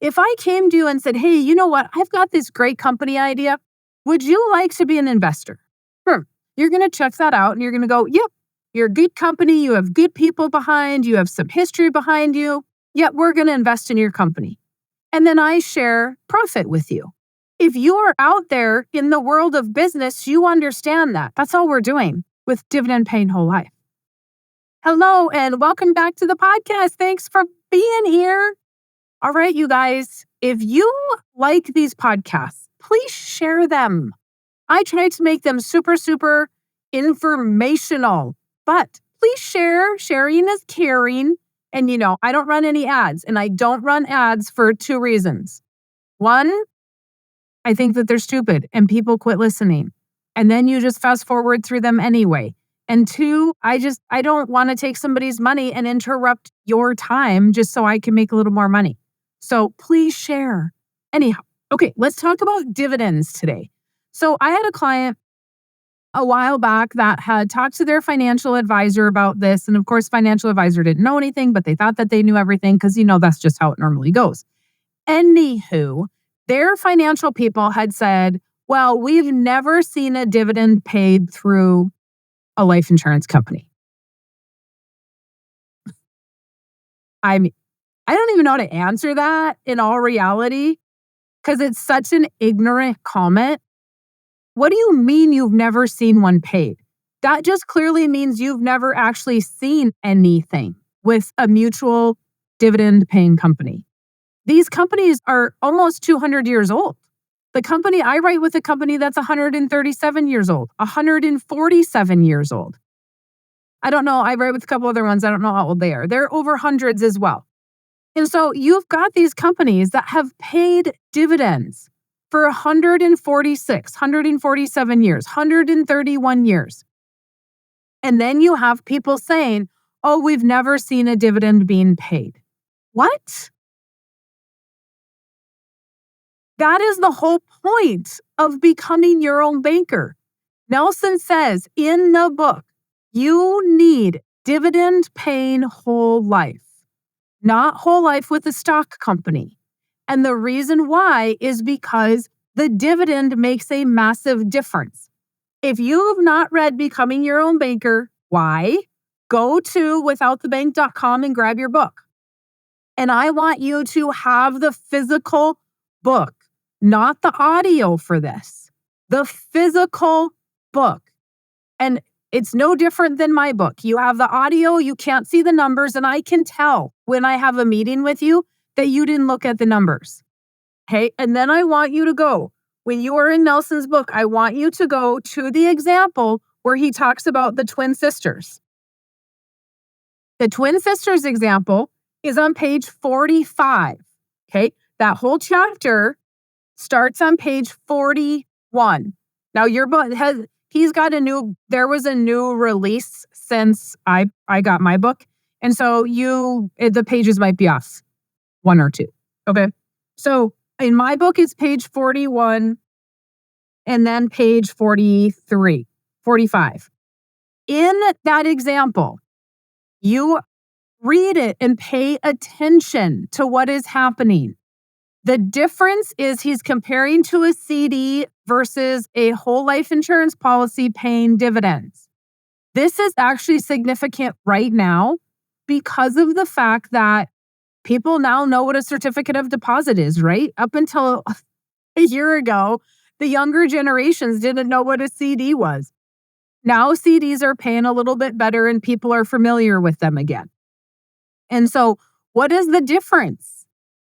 If I came to you and said, hey, you know what? I've got this great company idea. Would you like to be an investor? You're going to check that out and you're going to go, yep, you're a good company. You have good people behind you. Have some history behind you. Yep, we're going to invest in your company. And then I share profit with you. If you are out there in the world of business, you understand that. That's all we're doing with Dividend Paying Whole Life. Hello, and welcome back to the podcast. Thanks for being here. All right, you guys, if you like these podcasts, please share them. I try to make them super, super informational, but please share. Sharing is caring. And I don't run any ads, and I don't run ads for two reasons. One, I think that they're stupid and people quit listening. And then you just fast forward through them anyway. And two, I don't want to take somebody's money and interrupt your time just so I can make a little more money. So please share. Anyhow, okay, let's talk about dividends today. So I had a client a while back that had talked to their financial advisor about this. And of course, financial advisor didn't know anything, but they thought that they knew everything because, that's just how it normally goes. Anywho, their financial people had said, well, we've never seen a dividend paid through a life insurance company. I don't even know how to answer that in all reality because it's such an ignorant comment. What do you mean you've never seen one paid? That just clearly means you've never actually seen anything with a mutual dividend paying company. These companies are almost 200 years old. The company I write with, a company that's 137 years old, 147 years old. I don't know. I write with a couple other ones. I don't know how old they are. They're over hundreds as well. And so you've got these companies that have paid dividends for 146, 147 years, 131 years. And then you have people saying, oh, we've never seen a dividend being paid. What? That is the whole point of becoming your own banker. Nelson says in the book, you need dividend paying whole life, not whole life with a stock company. And the reason why is because the dividend makes a massive difference. If you've not read Becoming Your Own Banker, why? Go to withoutthebank.com and grab your book. And I want you to have the physical book, not the audio for this, the physical book. And it's no different than my book. You have the audio, you can't see the numbers, and I can tell when I have a meeting with you that you didn't look at the numbers. Okay. And then I want you to go, when you are in Nelson's book, I want you to go to the example where he talks about the twin sisters. The twin sisters example is on page 45. Okay. That whole chapter starts on page 41. Now your book there was a new release since I got my book. And so the pages might be off. One or two. Okay. So in my book, it's page 41 and then page 43, 45. In that example, you read it and pay attention to what is happening. The difference is he's comparing to a CD versus a whole life insurance policy paying dividends. This is actually significant right now because of the fact that people now know what a certificate of deposit is, right? Up until a year ago, the younger generations didn't know what a CD was. Now CDs are paying a little bit better and people are familiar with them again. And so what is the difference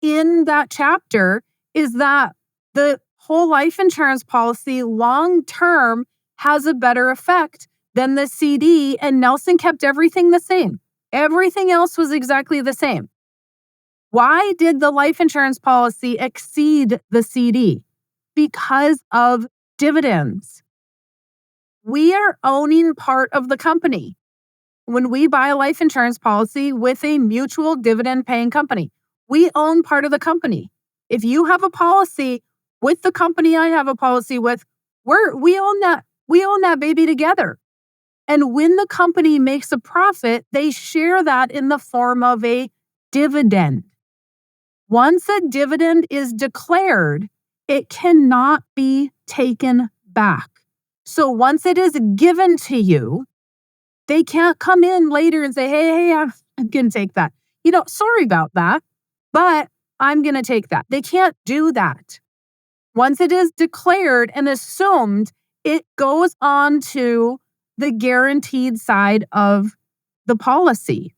in that chapter is that the whole life insurance policy long-term has a better effect than the CD, and Nelson kept everything the same. Everything else was exactly the same. Why did the life insurance policy exceed the CD? Because of dividends. We are owning part of the company when we buy a life insurance policy with a mutual dividend paying company. We own part of the company. If you have a policy with the company I have a policy with, we own that. We own that baby together. And when the company makes a profit, they share that in the form of a dividend. Once a dividend is declared, it cannot be taken back. So once it is given to you, they can't come in later and say, hey, I'm going to take that. Sorry about that, but I'm going to take that. They can't do that. Once it is declared and assumed, it goes on to the guaranteed side of the policy.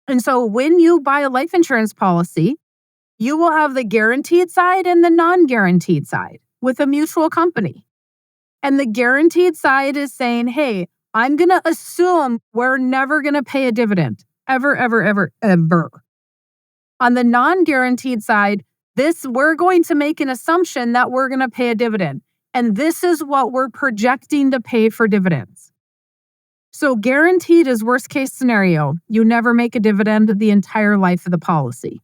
And so when you buy a life insurance policy, you will have the guaranteed side and the non-guaranteed side with a mutual company. And the guaranteed side is saying, hey, I'm going to assume we're never going to pay a dividend. Ever, ever, ever, ever. On the non-guaranteed side, we're going to make an assumption that we're going to pay a dividend. And this is what we're projecting to pay for dividends. So guaranteed is worst case scenario. You never make a dividend the entire life of the policy.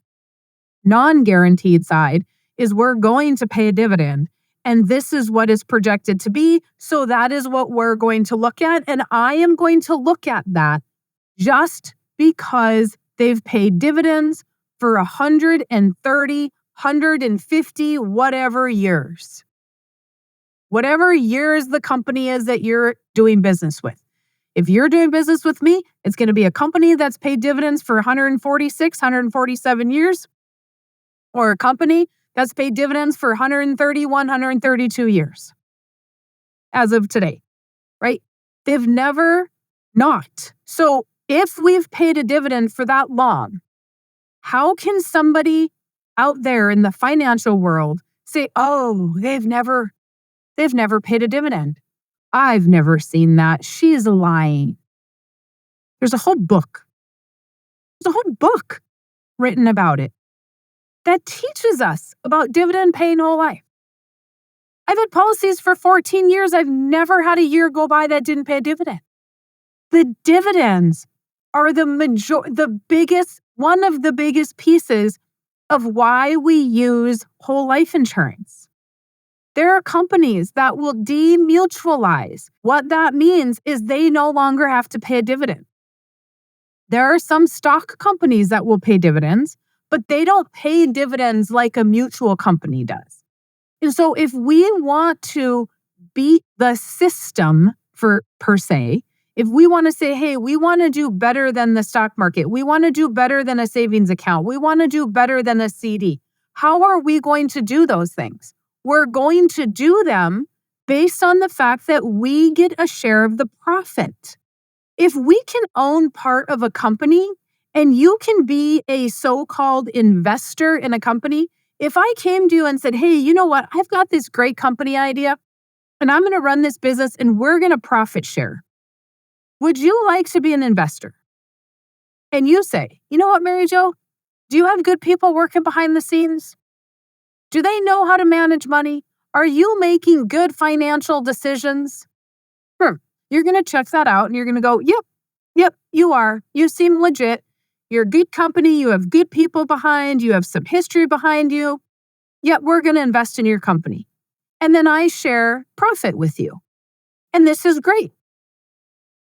Non-guaranteed side is we're going to pay a dividend. And this is what is projected to be. So that is what we're going to look at. And I am going to look at that just because they've paid dividends for 130, 150, whatever years. Whatever years the company is that you're doing business with. If you're doing business with me, it's going to be a company that's paid dividends for 146, 147 years, or a company that's paid dividends for 131, 132 years as of today, right? They've never not. So if we've paid a dividend for that long, how can somebody out there in the financial world say, oh, they've never paid a dividend? I've never seen that. She's lying. There's a whole book. Written about it that teaches us about dividend paying whole life. I've had policies for 14 years. I've never had a year go by that didn't pay a dividend. The dividends are one of the biggest pieces of why we use whole life insurance. There are companies that will demutualize. What that means is they no longer have to pay a dividend. There are some stock companies that will pay dividends, but they don't pay dividends like a mutual company does. And so if we want to beat the system per se, if we want to say, hey, we want to do better than the stock market, we want to do better than a savings account, we want to do better than a CD, how are we going to do those things? We're going to do them based on the fact that we get a share of the profit. If we can own part of a company and you can be a so-called investor in a company, if I came to you and said, hey, you know what? I've got this great company idea and I'm going to run this business and we're going to profit share. Would you like to be an investor? And you say, you know what, Mary Jo? Do you have good people working behind the scenes? Do they know how to manage money? Are you making good financial decisions? You're going to check that out and you're going to go, yep, you are. You seem legit. You're a good company. You have good people behind. You have some history behind you. Yep, we're going to invest in your company. And then I share profit with you. And this is great.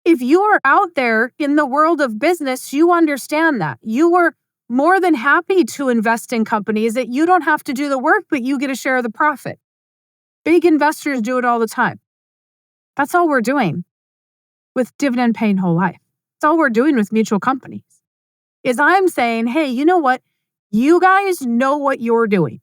If you are out there in the world of business, you understand that. You are more than happy to invest in companies that you don't have to do the work, but you get a share of the profit. Big investors do it all the time. That's all we're doing with dividend paying whole life. That's all we're doing with mutual companies. Is I'm saying, hey, you know what? You guys know what you're doing.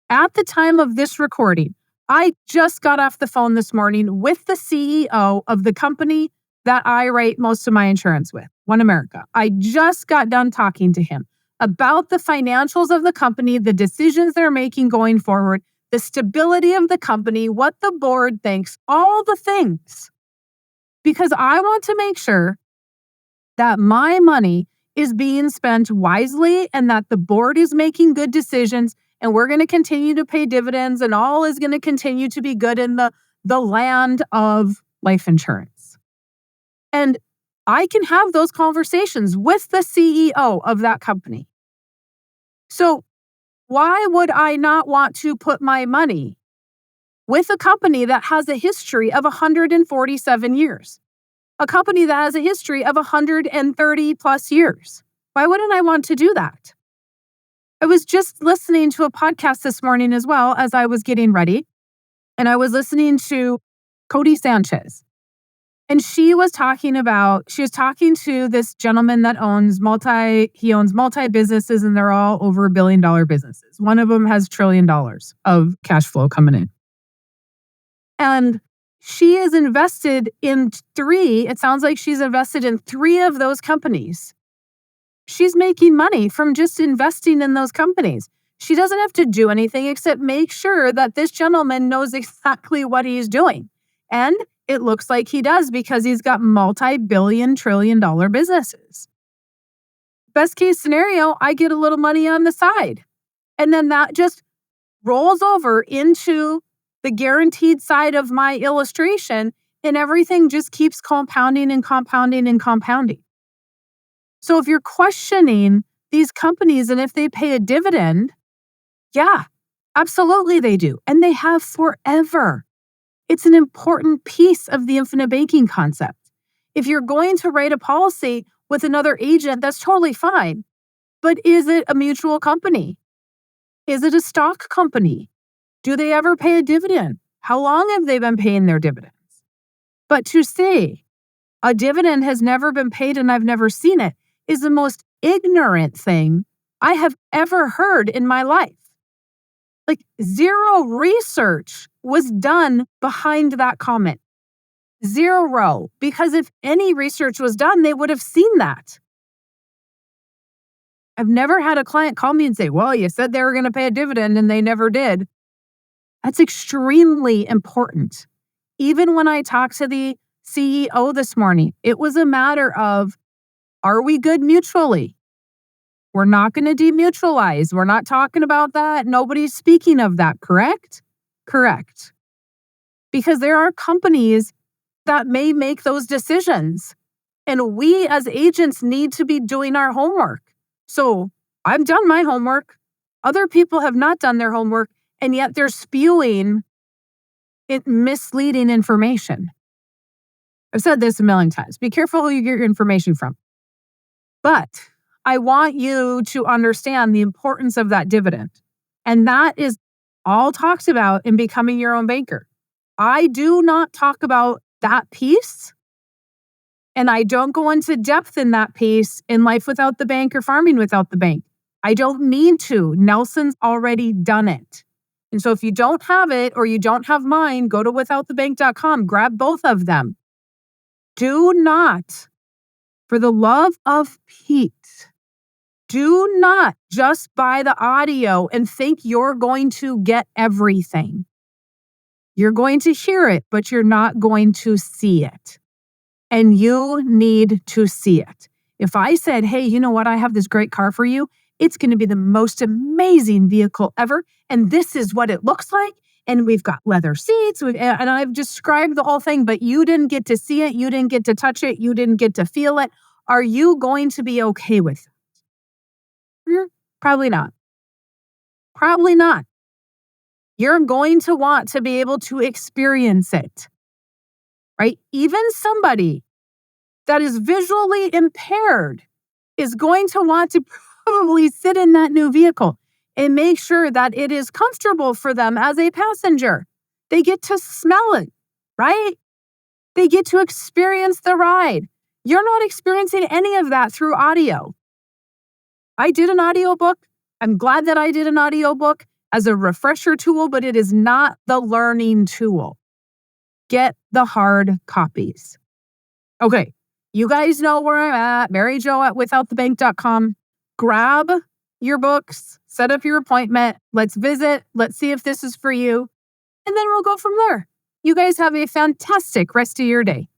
At the time of this recording, I just got off the phone this morning with the CEO of the company that I write most of my insurance with, One America. I just got done talking to him about the financials of the company, the decisions they're making going forward, the stability of the company, what the board thinks, all the things. Because I want to make sure that my money is being spent wisely and that the board is making good decisions and we're going to continue to pay dividends and all is going to continue to be good in the land of life insurance. And I can have those conversations with the CEO of that company. So why would I not want to put my money with a company that has a history of 147 years? A company that has a history of 130 plus years. Why wouldn't I want to do that? I was just listening to a podcast this morning as well as I was getting ready, and I was listening to Cody Sanchez. And she was talking to this gentleman that owns multi businesses, and they're all over $1 billion businesses. One of them has $1 trillion of cash flow coming in. And she is invested in it sounds like she's invested in 3 of those companies. She's making money from just investing in those companies. She doesn't have to do anything except make sure that this gentleman knows exactly what he's doing. And it looks like he does because he's got multi-billion, trillion-dollar businesses. Best case scenario, I get a little money on the side. And then that just rolls over into the guaranteed side of my illustration, and everything just keeps compounding and compounding and compounding. So if you're questioning these companies and if they pay a dividend, yeah, absolutely they do. And they have forever. It's an important piece of the infinite banking concept. If you're going to write a policy with another agent, that's totally fine. But is it a mutual company? Is it a stock company? Do they ever pay a dividend? How long have they been paying their dividends? But to say a dividend has never been paid and I've never seen it is the most ignorant thing I have ever heard in my life. Like, zero research was done behind that comment. Zero. Because if any research was done, they would have seen that. I've never had a client call me and say, well, you said they were going to pay a dividend and they never did. That's extremely important. Even when I talked to the CEO this morning, it was a matter of, are we good mutually? We're not going to demutualize. We're not talking about that. Nobody's speaking of that, correct? Correct. Because there are companies that may make those decisions. And we as agents need to be doing our homework. So I've done my homework. Other people have not done their homework, and yet they're spewing misleading information. I've said this a million times. Be careful who you get your information from. But I want you to understand the importance of that dividend. And that is all talked about in Becoming Your Own Banker. I do not talk about that piece, and I don't go into depth in that piece in Life Without the Bank or Farming Without the Bank. I don't need to. Nelson's already done it. And so if you don't have it or you don't have mine, go to withoutthebank.com, grab both of them. Do not, for the love of Pete, do not just buy the audio and think you're going to get everything. You're going to hear it, but you're not going to see it. And you need to see it. If I said, hey, you know what? I have this great car for you. It's going to be the most amazing vehicle ever. And this is what it looks like. And we've got leather seats. And I've described the whole thing, but you didn't get to see it. You didn't get to touch it. You didn't get to feel it. Are you going to be okay with it? Probably not. Probably not. You're going to want to be able to experience it, right? Even somebody that is visually impaired is going to want to probably sit in that new vehicle and make sure that it is comfortable for them as a passenger. They get to smell it, right? They get to experience the ride. You're not experiencing any of that through audio. I did an audiobook. I'm glad that I did an audiobook as a refresher tool, but it is not the learning tool. Get the hard copies. Okay, you guys know where I'm at. Mary Jo at withoutthebank.com. Grab your books, set up your appointment. Let's visit. Let's see if this is for you. And then we'll go from there. You guys have a fantastic rest of your day.